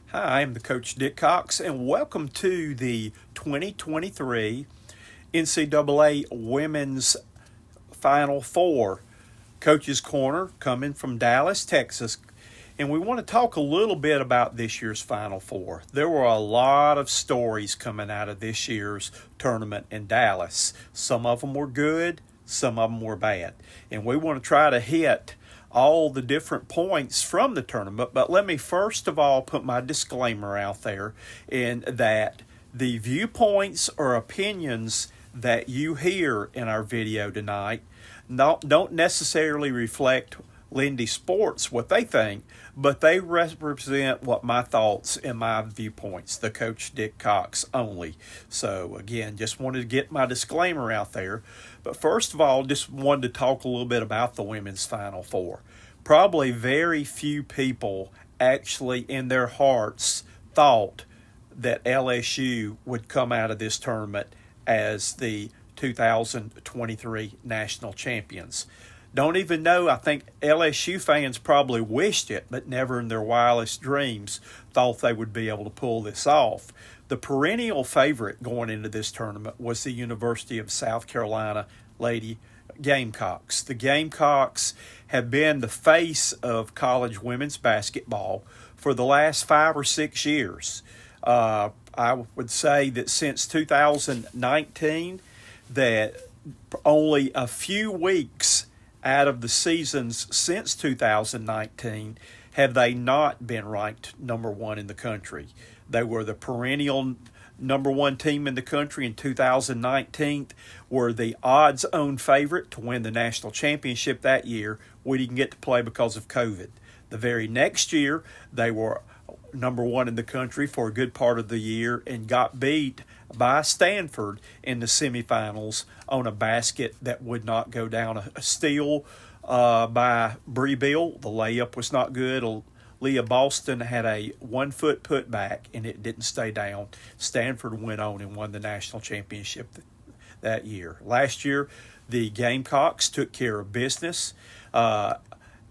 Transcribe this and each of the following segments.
Hi, I'm the Coach Dick Cox, and welcome to the 2023 NCAA Women's Final Four. Coach's Corner coming from Dallas, Texas. And we want to talk a little bit about this year's Final Four. There were a lot of stories coming out of this year's tournament in Dallas. Some of them were good, some of them were bad. And we want to try to hit all the different points from the tournament. But let me first of all put my disclaimer out there in that the viewpoints or opinions that you hear in our video tonight don't necessarily reflect Lindy Sports, what they think, but they represent what my thoughts and my viewpoints, the Coach Dick Cox only. So again, just wanted to get my disclaimer out there. But first of all, just wanted to talk a little bit about the women's Final Four. Probably very few people actually in their hearts thought that LSU would come out of this tournament as the 2023 national champions. Don't even know, I think LSU fans probably wished it, but never in their wildest dreams thought they would be able to pull this off. The perennial favorite going into this tournament was the University of South Carolina Lady Gamecocks. The Gamecocks have been the face of college women's basketball for the last 5 or 6 years. I would say that since 2019, that only a few weeks out of the seasons since 2019 have they not been ranked number one in the country. They were the perennial number one team in the country in 2019, were the odds-on favorite to win the national championship that year. We didn't get to play because of COVID. The very next year, they were number one in the country for a good part of the year and got beat by Stanford in the semifinals on a basket that would not go down. A steal by Bree Bill. The layup was not good. Leah Boston had a 1 foot putback and it didn't stay down. Stanford went on and won the national championship that year. Last year, the Gamecocks took care of business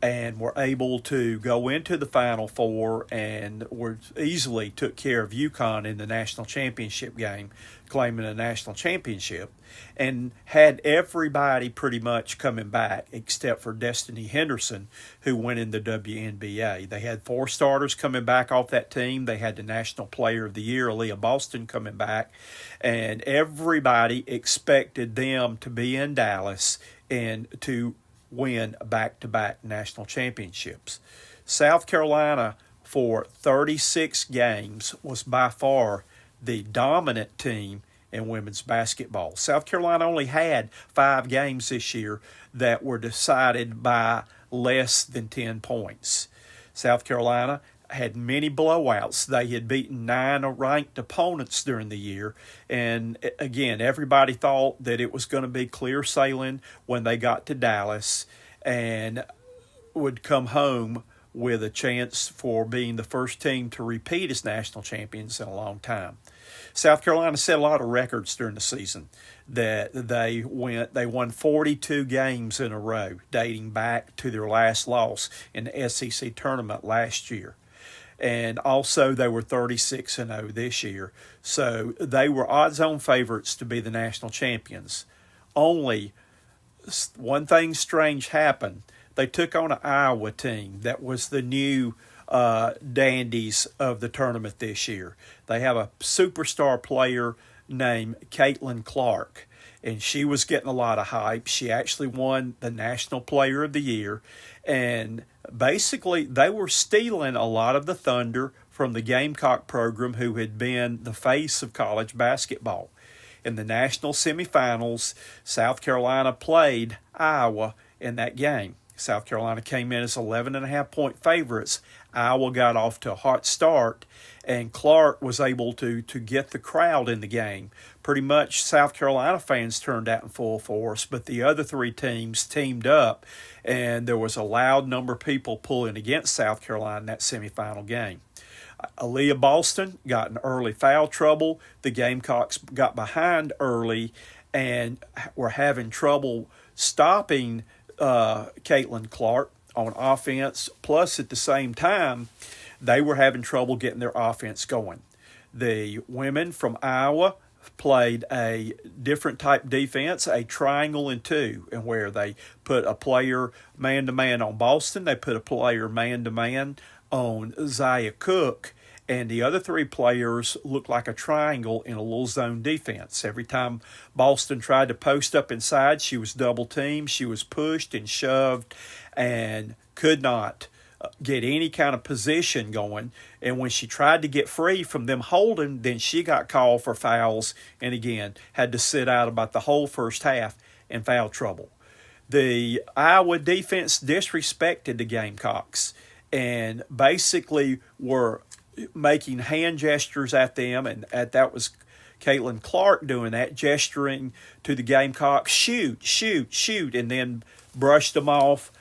and were able to go into the Final Four and easily took care of UConn in the national championship game, claiming a national championship, and had everybody pretty much coming back except for Destiny Henderson, who went in the WNBA. They had 4 starters coming back off that team. They had the National Player of the Year, Aaliyah Boston, coming back, and everybody expected them to be in Dallas and to win back-to-back national championships. South Carolina, for 36 games, was by far the dominant team in women's basketball. South Carolina only had 5 games this year that were decided by less than 10 points. South Carolina had many blowouts. They had beaten 9 ranked opponents during the year. And again, everybody thought that it was going to be clear sailing when they got to Dallas and would come home with a chance for being the first team to repeat as national champions in a long time. South Carolina set a lot of records during the season. That they won 42 games in a row, dating back to their last loss in the SEC tournament last year. And also they were 36-0 this year. So they were odds-on favorites to be the national champions. Only one thing strange happened. They took on an Iowa team that was the new dandies of the tournament this year. They have a superstar player named Caitlin Clark, and she was getting a lot of hype. She actually won the National Player of the Year, and basically they were stealing a lot of the thunder from the Gamecock program, who had been the face of college basketball. In the national semifinals, South Carolina played Iowa in that game. South Carolina came in as 11.5-point favorites. Iowa got off to a hot start, and Clark was able to get the crowd in the game. Pretty much South Carolina fans turned out in full force, but the other 3 teams teamed up, and there was a loud number of people pulling against South Carolina in that semifinal game. Aaliyah Boston got in early foul trouble. The Gamecocks got behind early and were having trouble stopping Caitlin Clark on offense. Plus, at the same time, they were having trouble getting their offense going. The women from Iowa played a different type defense, a triangle and two, and where they put a player man-to-man on Boston, they put a player man-to-man on Zaya Cook, and the other three players looked like a triangle in a little zone defense. Every time Boston tried to post up inside, she was double-teamed, she was pushed and shoved, and could not get any kind of position going. And when she tried to get free from them holding, then she got called for fouls and again had to sit out about the whole first half in foul trouble. The Iowa defense disrespected the Gamecocks and basically were making hand gestures at them, and that was Caitlin Clark doing that, gesturing to the Gamecocks, shoot, shoot, shoot, and then brushed them off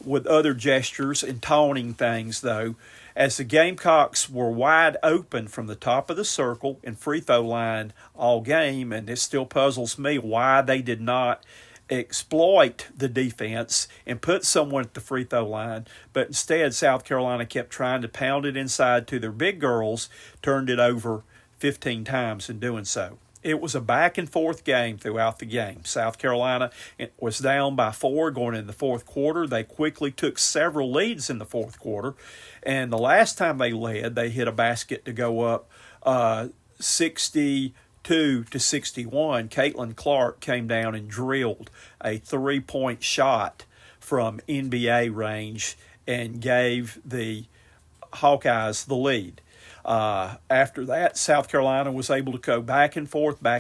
with other gestures and taunting things, though, as the Gamecocks were wide open from the top of the circle and free throw line all game, and it still puzzles me why they did not exploit the defense and put someone at the free throw line, but instead South Carolina kept trying to pound it inside to their big girls, turned it over 15 times in doing so. It was a back-and-forth game throughout the game. South Carolina was down by 4 going into the fourth quarter. They quickly took several leads in the fourth quarter, and the last time they led, they hit a basket to go up 62-61. Caitlin Clark came down and drilled a three-point shot from NBA range and gave the Hawkeyes the lead. After that, South Carolina was able to go back and forth, and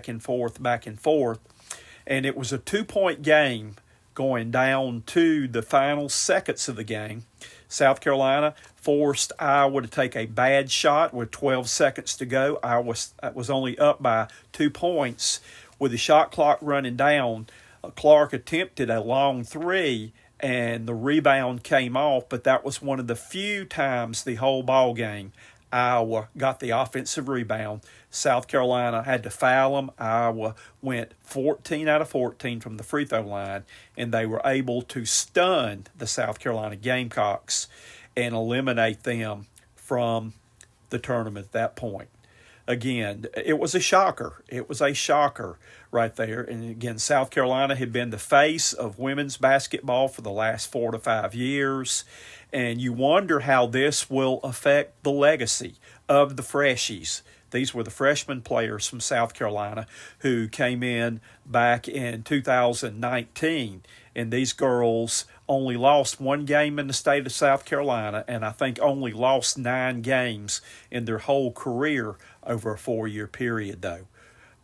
it was a 2-point game going down to the final seconds of the game. South Carolina forced Iowa to take a bad shot with 12 seconds to go. Iowa was only up by 2 points. With the shot clock running down, Clark attempted a long three, and the rebound came off, but that was one of the few times the whole ball game Iowa got the offensive rebound. South Carolina had to foul them. Iowa went 14 out of 14 from the free throw line, and they were able to stun the South Carolina Gamecocks and eliminate them from the tournament at that point. Again, it was a shocker. It was a shocker right there. And again, South Carolina had been the face of women's basketball for the last 4 to 5 years. And you wonder how this will affect the legacy of the freshies. These were the freshman players from South Carolina who came in back in 2019. And these girls only lost 1 game in the state of South Carolina, and I think only lost 9 games in their whole career over a 4-year period, though.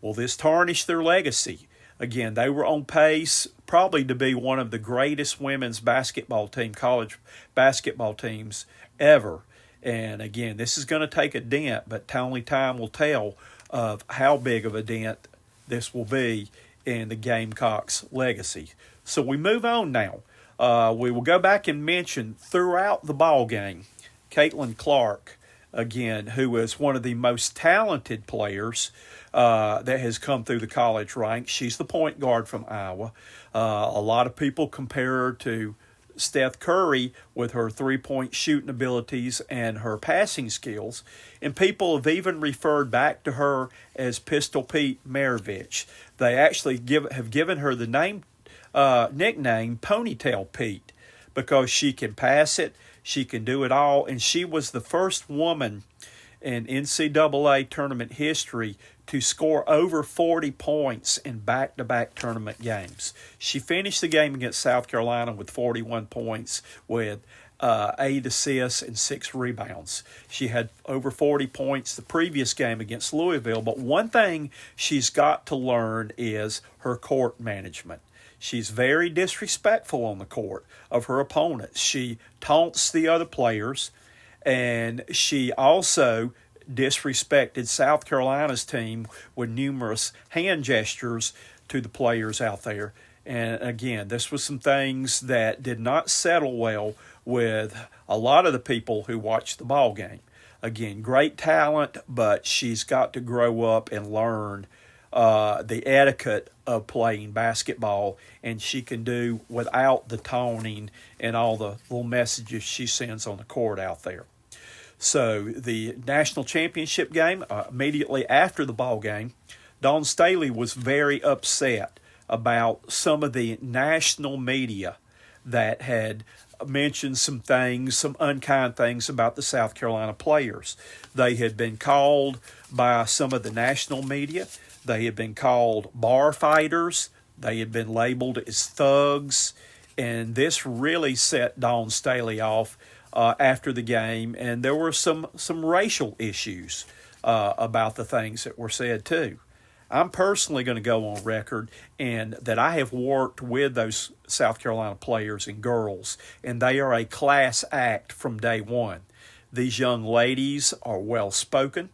Well, this tarnished their legacy. Again, they were on pace probably to be one of the greatest women's basketball team, college basketball teams ever. And again, this is going to take a dent, but only time will tell of how big of a dent this will be in the Gamecocks' legacy. So we move on now. We will go back and mention throughout the ball game, Caitlin Clark, again, who is one of the most talented players that has come through the college ranks. She's the point guard from Iowa. A lot of people compare her to Steph Curry with her three-point shooting abilities and her passing skills. And people have even referred back to her as Pistol Pete Maravich. They actually have given her the nickname Ponytail Pete because she can pass it, she can do it all, and she was the first woman in NCAA tournament history to score over 40 points in back-to-back tournament games. She finished the game against South Carolina with 41 points with 8 assists and 6 rebounds. She had over 40 points the previous game against Louisville, but one thing she's got to learn is her court management. She's very disrespectful on the court of her opponents. She taunts the other players, and she also disrespected South Carolina's team with numerous hand gestures to the players out there. And again, this was some things that did not settle well with a lot of the people who watched the ball game. Again, great talent, but she's got to grow up and learn the etiquette of playing basketball, and she can do without the taunting and all the little messages she sends on the court out there. So the national championship game, immediately after the ball game, Dawn Staley was very upset about some of the national media that had mentioned some things, some unkind things about the South Carolina players. They had been called by some of the national media. They had been called bar fighters. They had been labeled as thugs. And this really set Dawn Staley off after the game. And there were some racial issues about the things that were said too. I'm personally going to go on record and that I have worked with those South Carolina players and girls, and they are a class act from day one. These young ladies are well-spoken.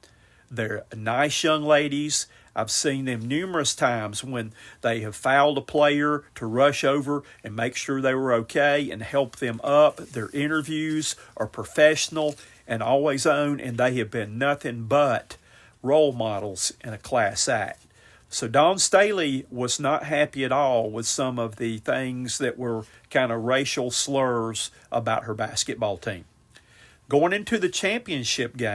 They're nice young ladies. I've seen them numerous times when they have fouled a player to rush over and make sure they were okay and help them up. Their interviews are professional and always on, and they have been nothing but role models in a class act. So Dawn Staley was not happy at all with some of the things that were kind of racial slurs about her basketball team. Going into the championship game,